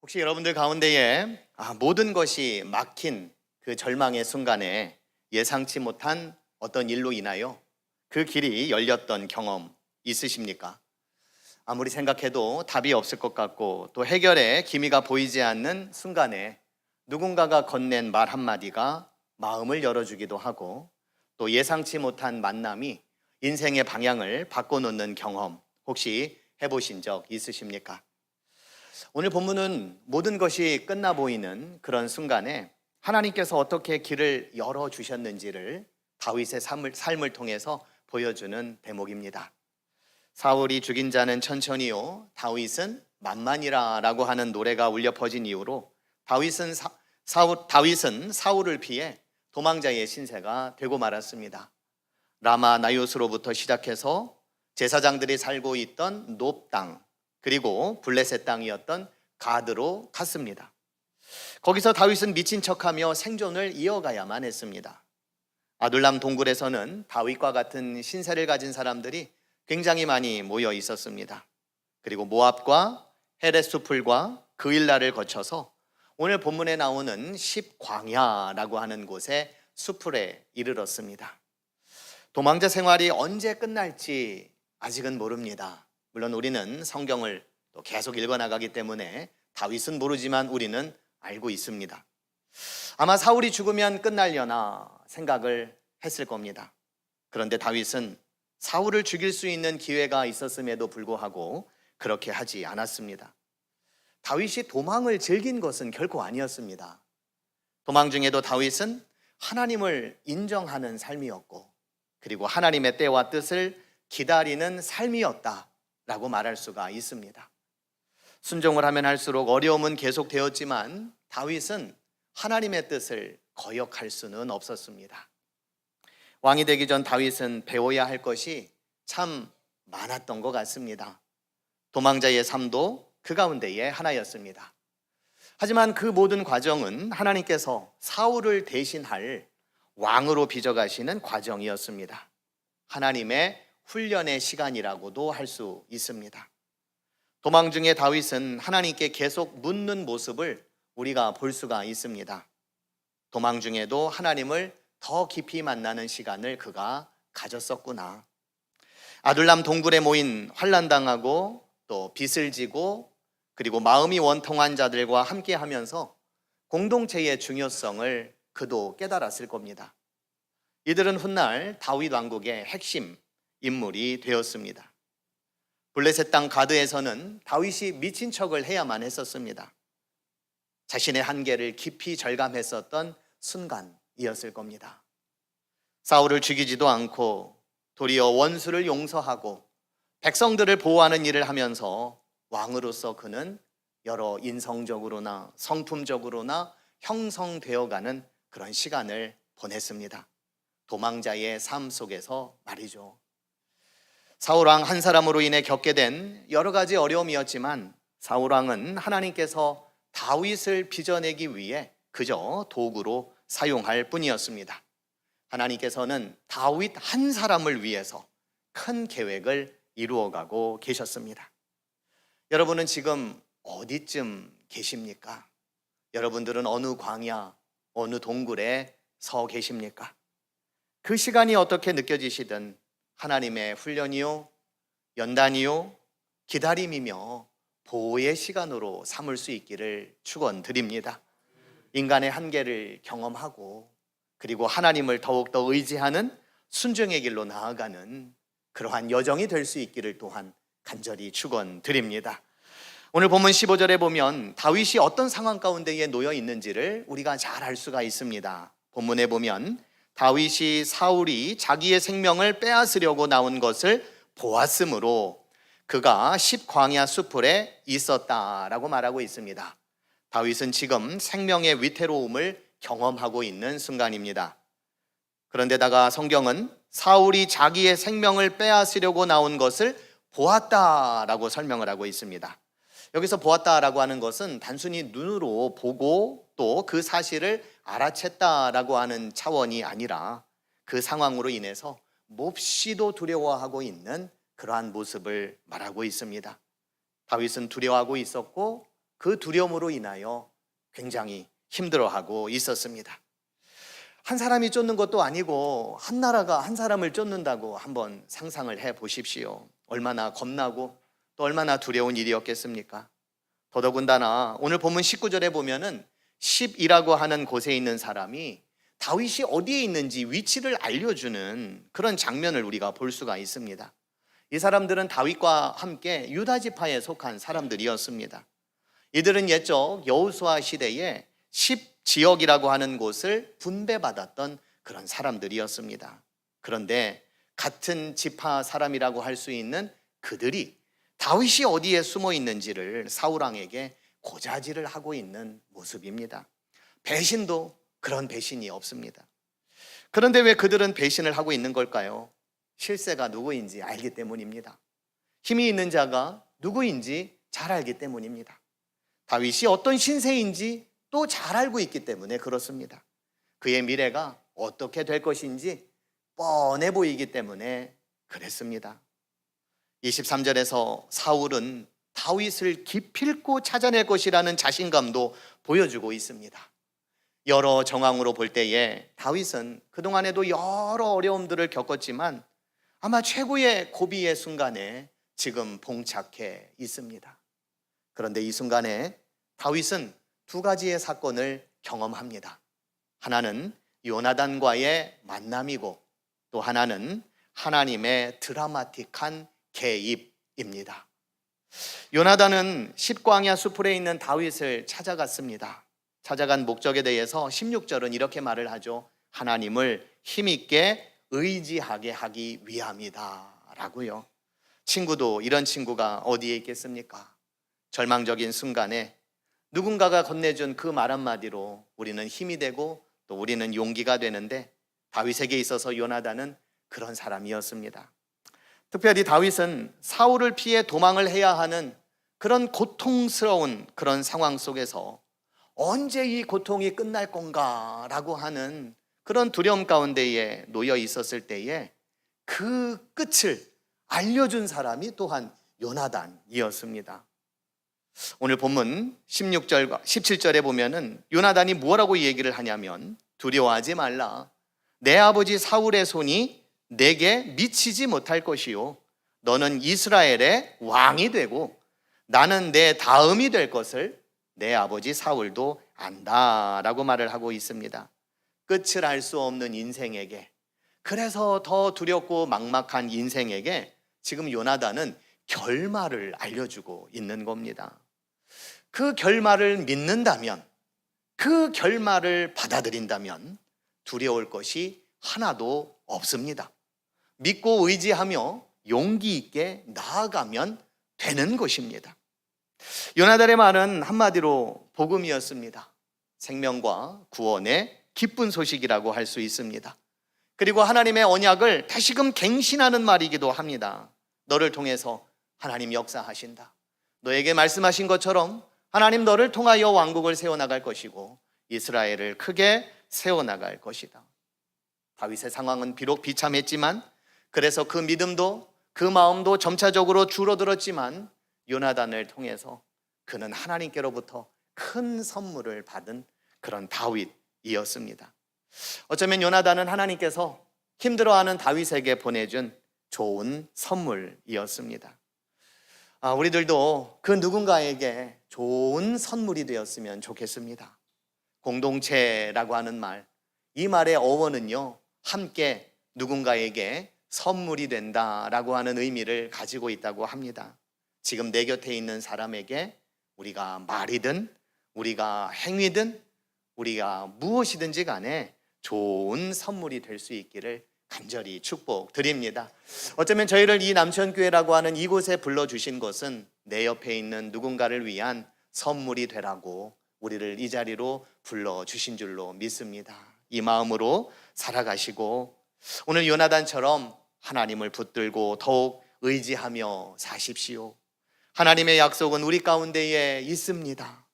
혹시 여러분들 가운데에 모든 것이 막힌 그 절망의 순간에 예상치 못한 어떤 일로 인하여 그 길이 열렸던 경험 있으십니까? 아무리 생각해도 답이 없을 것 같고 또 해결의 기미가 보이지 않는 순간에 누군가가 건넨 말 한마디가 마음을 열어주기도 하고 또 예상치 못한 만남이 인생의 방향을 바꿔놓는 경험 혹시 해보신 적 있으십니까? 오늘 본문은 모든 것이 끝나 보이는 그런 순간에 하나님께서 어떻게 길을 열어주셨는지를 다윗의 삶을 통해서 보여주는 대목입니다. 사울이 죽인 자는 천천히요 다윗은 만만이라 라고 하는 노래가 울려 퍼진 이후로 다윗은 사울을 피해 도망자의 신세가 되고 말았습니다. 라마 나요스로부터 시작해서 제사장들이 살고 있던 놉 땅, 그리고 블레셋 땅이었던 가드로 갔습니다. 거기서 다윗은 미친 척하며 생존을 이어가야만 했습니다. 아둘람 동굴에서는 다윗과 같은 신세를 가진 사람들이 굉장히 많이 모여 있었습니다. 그리고 모압과 헤레스풀과 그일라를 거쳐서 오늘 본문에 나오는 십광야라고 하는 곳에 수풀에 이르렀습니다. 도망자 생활이 언제 끝날지 아직은 모릅니다. 물론 우리는 성경을 또 계속 읽어나가기 때문에 다윗은 모르지만 우리는 알고 있습니다. 아마 사울이 죽으면 끝날려나 생각을 했을 겁니다. 그런데 다윗은 사울을 죽일 수 있는 기회가 있었음에도 불구하고 그렇게 하지 않았습니다. 다윗이 도망을 즐긴 것은 결코 아니었습니다. 도망 중에도 다윗은 하나님을 인정하는 삶이었고 그리고 하나님의 때와 뜻을 기다리는 삶이었다 라고 말할 수가 있습니다. 순종을 하면 할수록 어려움은 계속되었지만 다윗은 하나님의 뜻을 거역할 수는 없었습니다. 왕이 되기 전 다윗은 배워야 할 것이 참 많았던 것 같습니다. 도망자의 삶도 그 가운데의 하나였습니다. 하지만 그 모든 과정은 하나님께서 사울을 대신할 왕으로 빚어가시는 과정이었습니다. 하나님의 훈련의 시간이라고도 할 수 있습니다. 도망 중에 다윗은 하나님께 계속 묻는 모습을 우리가 볼 수가 있습니다. 도망 중에도 하나님을 더 깊이 만나는 시간을 그가 가졌었구나. 아둘람 동굴에 모인 환난당하고 또 빚을 지고 그리고 마음이 원통한 자들과 함께 하면서 공동체의 중요성을 그도 깨달았을 겁니다. 이들은 훗날 다윗 왕국의 핵심 인물이 되었습니다. 블레셋 땅 가드에서는 다윗이 미친 척을 해야만 했었습니다. 자신의 한계를 깊이 절감했었던 순간이었을 겁니다. 사울을 죽이지도 않고 도리어 원수를 용서하고 백성들을 보호하는 일을 하면서 왕으로서 그는 여러 인성적으로나 성품적으로나 형성되어가는 그런 시간을 보냈습니다. 도망자의 삶 속에서 말이죠. 사울왕 한 사람으로 인해 겪게 된 여러 가지 어려움이었지만 사울왕은 하나님께서 다윗을 빚어내기 위해 그저 도구로 사용할 뿐이었습니다. 하나님께서는 다윗 한 사람을 위해서 큰 계획을 이루어가고 계셨습니다. 여러분은 지금 어디쯤 계십니까? 여러분들은 어느 광야, 어느 동굴에 서 계십니까? 그 시간이 어떻게 느껴지시든 하나님의 훈련이요, 연단이요, 기다림이며 보호의 시간으로 삼을 수 있기를 축원드립니다. 인간의 한계를 경험하고 그리고 하나님을 더욱더 의지하는 순종의 길로 나아가는 그러한 여정이 될 수 있기를 또한 간절히 축원드립니다. 오늘 본문 15절에 보면 다윗이 어떤 상황 가운데에 놓여 있는지를 우리가 잘 알 수가 있습니다. 본문에 보면 다윗이 사울이 자기의 생명을 빼앗으려고 나온 것을 보았으므로 그가 십광야 수풀에 있었다라고 말하고 있습니다. 다윗은 지금 생명의 위태로움을 경험하고 있는 순간입니다. 그런데다가 성경은 사울이 자기의 생명을 빼앗으려고 나온 것을 보았다라고 설명을 하고 있습니다. 여기서 보았다라고 하는 것은 단순히 눈으로 보고 또 그 사실을 알아챘다라고 하는 차원이 아니라 그 상황으로 인해서 몹시도 두려워하고 있는 그러한 모습을 말하고 있습니다. 다윗은 두려워하고 있었고 그 두려움으로 인하여 굉장히 힘들어하고 있었습니다. 한 사람이 쫓는 것도 아니고 한 나라가 한 사람을 쫓는다고 한번 상상을 해 보십시오. 얼마나 겁나고 또 얼마나 두려운 일이었겠습니까? 더더군다나 오늘 본문 19절에 보면은 10이라고 하는 곳에 있는 사람이 다윗이 어디에 있는지 위치를 알려주는 그런 장면을 우리가 볼 수가 있습니다. 이 사람들은 다윗과 함께 유다 지파에 속한 사람들이었습니다. 이들은 옛적 여호수아 시대에 10지역이라고 하는 곳을 분배받았던 그런 사람들이었습니다. 그런데 같은 지파 사람이라고 할 수 있는 그들이 다윗이 어디에 숨어 있는지를 사울 왕에게 고자질을 하고 있는 모습입니다. 배신도 그런 배신이 없습니다. 그런데 왜 그들은 배신을 하고 있는 걸까요? 실세가 누구인지 알기 때문입니다. 힘이 있는 자가 누구인지 잘 알기 때문입니다. 다윗이 어떤 신세인지 또 잘 알고 있기 때문에 그렇습니다. 그의 미래가 어떻게 될 것인지 뻔해 보이기 때문에 그랬습니다. 23절에서 사울은 다윗을 기필코 찾아낼 것이라는 자신감도 보여주고 있습니다. 여러 정황으로 볼 때에 다윗은 그동안에도 여러 어려움들을 겪었지만 아마 최고의 고비의 순간에 지금 봉착해 있습니다. 그런데 이 순간에 다윗은 두 가지의 사건을 경험합니다. 하나는 요나단과의 만남이고 또 하나는 하나님의 드라마틱한 개입입니다. 요나단은 십광야 수풀에 있는 다윗을 찾아갔습니다. 찾아간 목적에 대해서 16절은 이렇게 말을 하죠. 하나님을 힘있게 의지하게 하기 위함이다 라고요. 친구도 이런 친구가 어디에 있겠습니까? 절망적인 순간에 누군가가 건네준 그 말 한마디로 우리는 힘이 되고 또 우리는 용기가 되는데 다윗에게 있어서 요나단은 그런 사람이었습니다. 특별히 다윗은 사울을 피해 도망을 해야 하는 그런 고통스러운 그런 상황 속에서 언제 이 고통이 끝날 건가라고 하는 그런 두려움 가운데에 놓여 있었을 때에 그 끝을 알려준 사람이 또한 요나단이었습니다. 오늘 본문 16절과 17절에 보면은 요나단이 뭐라고 얘기를 하냐면 두려워하지 말라. 내 아버지 사울의 손이 내게 미치지 못할 것이요 너는 이스라엘의 왕이 되고 나는 내 다음이 될 것을 내 아버지 사울도 안다라고 말을 하고 있습니다. 끝을 알 수 없는 인생에게, 그래서 더 두렵고 막막한 인생에게 지금 요나단은 결말을 알려주고 있는 겁니다. 그 결말을 믿는다면, 그 결말을 받아들인다면 두려울 것이 하나도 없습니다. 믿고 의지하며 용기 있게 나아가면 되는 것입니다. 요나단의 말은 한마디로 복음이었습니다. 생명과 구원의 기쁜 소식이라고 할 수 있습니다. 그리고 하나님의 언약을 다시금 갱신하는 말이기도 합니다. 너를 통해서 하나님 역사하신다. 너에게 말씀하신 것처럼 하나님 너를 통하여 왕국을 세워나갈 것이고 이스라엘을 크게 세워나갈 것이다. 다윗의 상황은 비록 비참했지만 그래서 그 믿음도 그 마음도 점차적으로 줄어들었지만 요나단을 통해서 그는 하나님께로부터 큰 선물을 받은 그런 다윗이었습니다. 어쩌면 요나단은 하나님께서 힘들어하는 다윗에게 보내준 좋은 선물이었습니다. 우리들도 그 누군가에게 좋은 선물이 되었으면 좋겠습니다. 공동체라고 하는 말, 이 말의 어원은요, 함께 누군가에게 선물이 된다라고 하는 의미를 가지고 있다고 합니다. 지금 내 곁에 있는 사람에게 우리가 말이든 우리가 행위든 우리가 무엇이든지 간에 좋은 선물이 될 수 있기를 간절히 축복드립니다. 어쩌면 저희를 이 남천교회라고 하는 이곳에 불러주신 것은 내 옆에 있는 누군가를 위한 선물이 되라고 우리를 이 자리로 불러주신 줄로 믿습니다. 이 마음으로 살아가시고 오늘 요나단처럼 하나님을 붙들고 더욱 의지하며 사십시오. 하나님의 약속은 우리 가운데에 있습니다.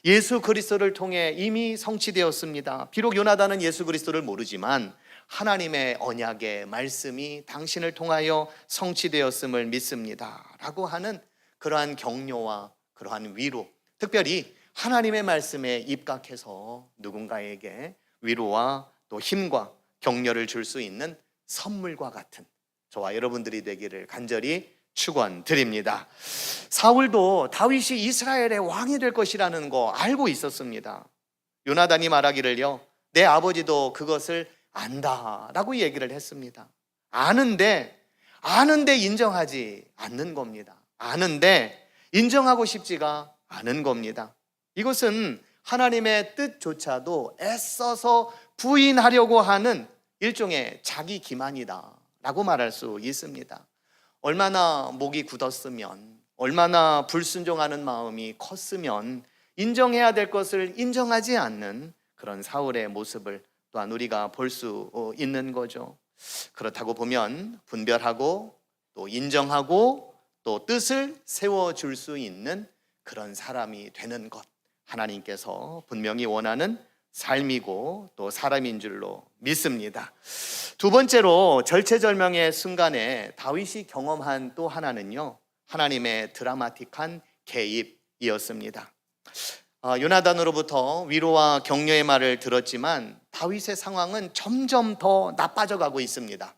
예수 그리스도를 통해 이미 성취되었습니다. 비록 요나단은 예수 그리스도를 모르지만 하나님의 언약의 말씀이 당신을 통하여 성취되었음을 믿습니다 라고 하는 그러한 격려와 그러한 위로, 특별히 하나님의 말씀에 입각해서 누군가에게 위로와 또 힘과 격려를 줄 수 있는 선물과 같은 저와 여러분들이 되기를 간절히 축원드립니다. 사울도 다윗이 이스라엘의 왕이 될 것이라는 거 알고 있었습니다. 요나단이 말하기를요, 내 아버지도 그것을 안다라고 얘기를 했습니다. 아는데 인정하지 않는 겁니다. 아는데 인정하고 싶지가 않은 겁니다. 이것은 하나님의 뜻조차도 애써서 부인하려고 하는 일종의 자기 기만이다라고 말할 수 있습니다. 얼마나 목이 굳었으면, 얼마나 불순종하는 마음이 컸으면 인정해야 될 것을 인정하지 않는 그런 사울의 모습을 또한 우리가 볼 수 있는 거죠. 그렇다고 보면 분별하고 또 인정하고 또 뜻을 세워줄 수 있는 그런 사람이 되는 것, 하나님께서 분명히 원하는 삶이고 또 사람인 줄로 믿습니다. 두 번째로 절체절명의 순간에 다윗이 경험한 또 하나는요, 하나님의 드라마틱한 개입이었습니다. 요나단으로부터 위로와 격려의 말을 들었지만 다윗의 상황은 점점 더 나빠져 가고 있습니다.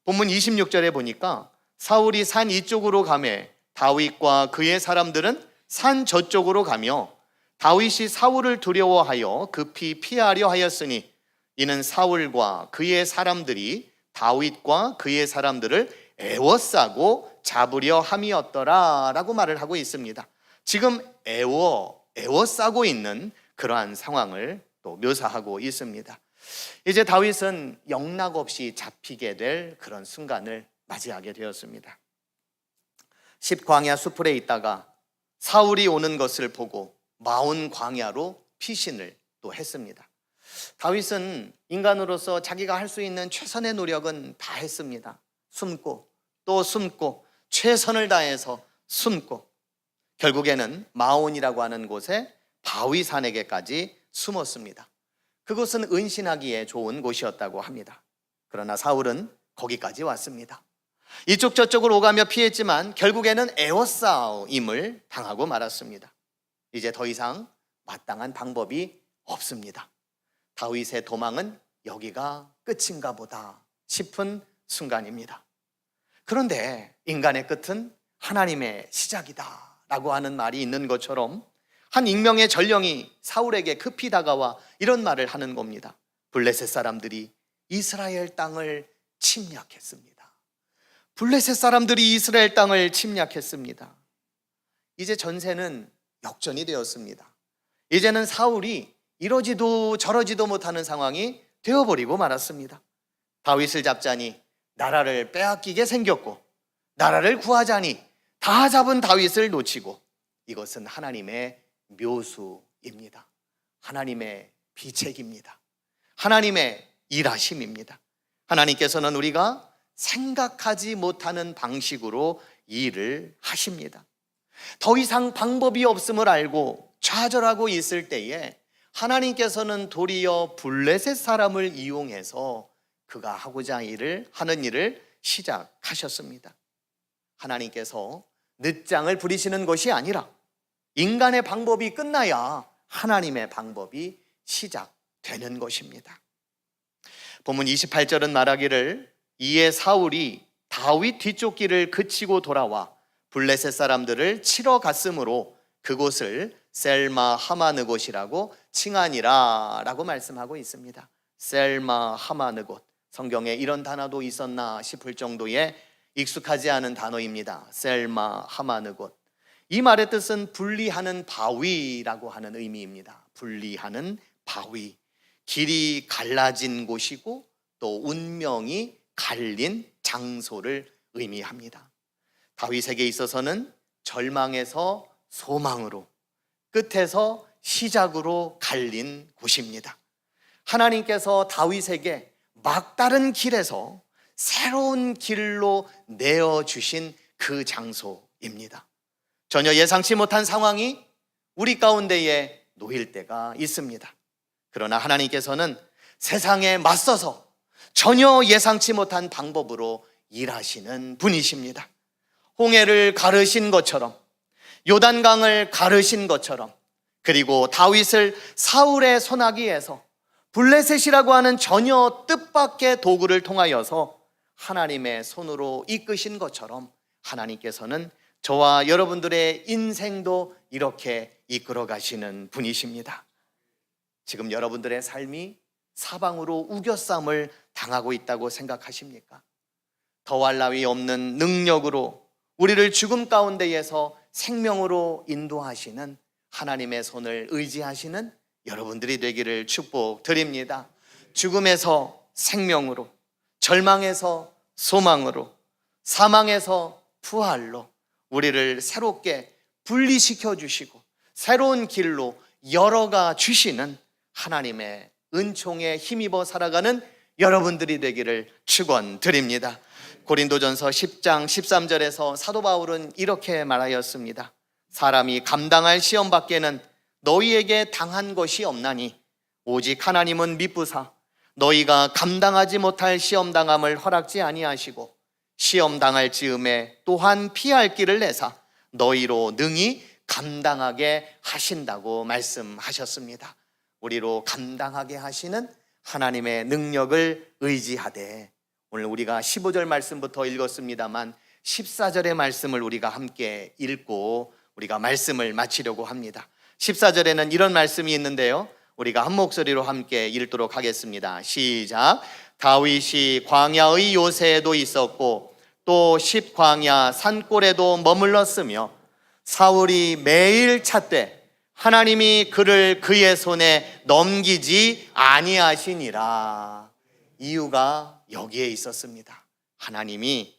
본문 26절에 보니까 사울이 산 이쪽으로 가매 다윗과 그의 사람들은 산 저쪽으로 가며 다윗이 사울을 두려워하여 급히 피하려 하였으니 이는 사울과 그의 사람들이 다윗과 그의 사람들을 애워싸고 잡으려 함이었더라 라고 말을 하고 있습니다. 지금 애워싸고 있는 그러한 상황을 또 묘사하고 있습니다. 이제 다윗은 영락없이 잡히게 될 그런 순간을 맞이하게 되었습니다. 십광야 수풀에 있다가 사울이 오는 것을 보고 마온 광야로 피신을 또 했습니다. 다윗은 인간으로서 자기가 할 수 있는 최선의 노력은 다 했습니다. 숨고 또 숨고 최선을 다해서 숨고 결국에는 마온이라고 하는 곳에 바위산에게까지 숨었습니다. 그곳은 은신하기에 좋은 곳이었다고 합니다. 그러나 사울은 거기까지 왔습니다. 이쪽 저쪽을 오가며 피했지만 결국에는 에워싸움을 당하고 말았습니다. 이제 더 이상 마땅한 방법이 없습니다. 다윗의 도망은 여기가 끝인가 보다 싶은 순간입니다. 그런데 인간의 끝은 하나님의 시작이다 라고 하는 말이 있는 것처럼 한 익명의 전령이 사울에게 급히 다가와 이런 말을 하는 겁니다. 블레셋 사람들이 이스라엘 땅을 침략했습니다. 블레셋 사람들이 이스라엘 땅을 침략했습니다. 이제 전세는 역전이 되었습니다. 이제는 사울이 이러지도 저러지도 못하는 상황이 되어버리고 말았습니다. 다윗을 잡자니 나라를 빼앗기게 생겼고 나라를 구하자니 다 잡은 다윗을 놓치고 이것은 하나님의 묘수입니다. 하나님의 비책입니다. 하나님의 일하심입니다. 하나님께서는 우리가 생각하지 못하는 방식으로 일을 하십니다. 더 이상 방법이 없음을 알고 좌절하고 있을 때에 하나님께서는 도리어 블레셋 사람을 이용해서 그가 하고자 하는 일을 시작하셨습니다. 하나님께서 늦장을 부리시는 것이 아니라 인간의 방법이 끝나야 하나님의 방법이 시작되는 것입니다. 본문 28절은 말하기를 이에 사울이 다윗 뒤쫓기를 그치고 돌아와 블레셋 사람들을 치러 갔으므로 그곳을 셀마 하마느곳이라고 칭하니라 라고 말씀하고 있습니다. 셀마 하마느곳, 성경에 이런 단어도 있었나 싶을 정도의 익숙하지 않은 단어입니다. 셀마 하마느곳. 이 말의 뜻은 분리하는 바위라고 하는 의미입니다. 분리하는 바위, 길이 갈라진 곳이고 또 운명이 갈린 장소를 의미합니다. 다윗에게 있어서는 절망에서 소망으로, 끝에서 시작으로 갈린 곳입니다. 하나님께서 다윗에게 막다른 길에서 새로운 길로 내어주신 그 장소입니다. 전혀 예상치 못한 상황이 우리 가운데에 놓일 때가 있습니다. 그러나 하나님께서는 세상에 맞서서 전혀 예상치 못한 방법으로 일하시는 분이십니다. 홍해를 가르신 것처럼, 요단강을 가르신 것처럼, 그리고 다윗을 사울의 손아귀에서 블레셋이라고 하는 전혀 뜻밖의 도구를 통하여서 하나님의 손으로 이끄신 것처럼 하나님께서는 저와 여러분들의 인생도 이렇게 이끌어 가시는 분이십니다. 지금 여러분들의 삶이 사방으로 우겨쌈을 당하고 있다고 생각하십니까? 더할 나위 없는 능력으로 우리를 죽음 가운데에서 생명으로 인도하시는 하나님의 손을 의지하시는 여러분들이 되기를 축복드립니다. 죽음에서 생명으로, 절망에서 소망으로, 사망에서 부활로 우리를 새롭게 분리시켜 주시고 새로운 길로 열어가 주시는 하나님의 은총에 힘입어 살아가는 여러분들이 되기를 축원드립니다. 고린도전서 10장 13절에서 사도 바울은 이렇게 말하였습니다. 사람이 감당할 시험 밖에는 너희에게 당한 것이 없나니 오직 하나님은 미쁘사 너희가 감당하지 못할 시험 당함을 허락지 아니하시고 시험 당할 즈음에 또한 피할 길을 내사 너희로 능히 감당하게 하신다고 말씀하셨습니다. 우리로 감당하게 하시는 하나님의 능력을 의지하되, 오늘 우리가 15절 말씀부터 읽었습니다만 14절의 말씀을 우리가 함께 읽고 우리가 말씀을 마치려고 합니다. 14절에는 이런 말씀이 있는데요, 우리가 한 목소리로 함께 읽도록 하겠습니다. 시작. 다윗이 광야의 요새에도 있었고 또 십광야 산골에도 머물렀으며 사울이 매일 찾되 하나님이 그를 그의 손에 넘기지 아니하시니라. 이유가 여기에 있었습니다. 하나님이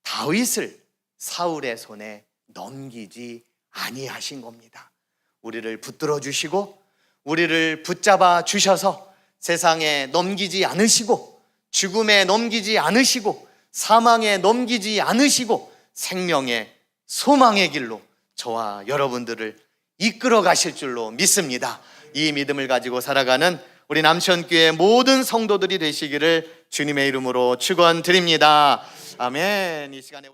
다윗을 사울의 손에 넘기지 아니하신 겁니다. 우리를 붙들어 주시고 우리를 붙잡아 주셔서 세상에 넘기지 않으시고 죽음에 넘기지 않으시고 사망에 넘기지 않으시고 생명의 소망의 길로 저와 여러분들을 이끌어 가실 줄로 믿습니다. 이 믿음을 가지고 살아가는 우리 남천교회 모든 성도들이 되시기를 주님의 이름으로 축원드립니다. 아멘. 이 시간에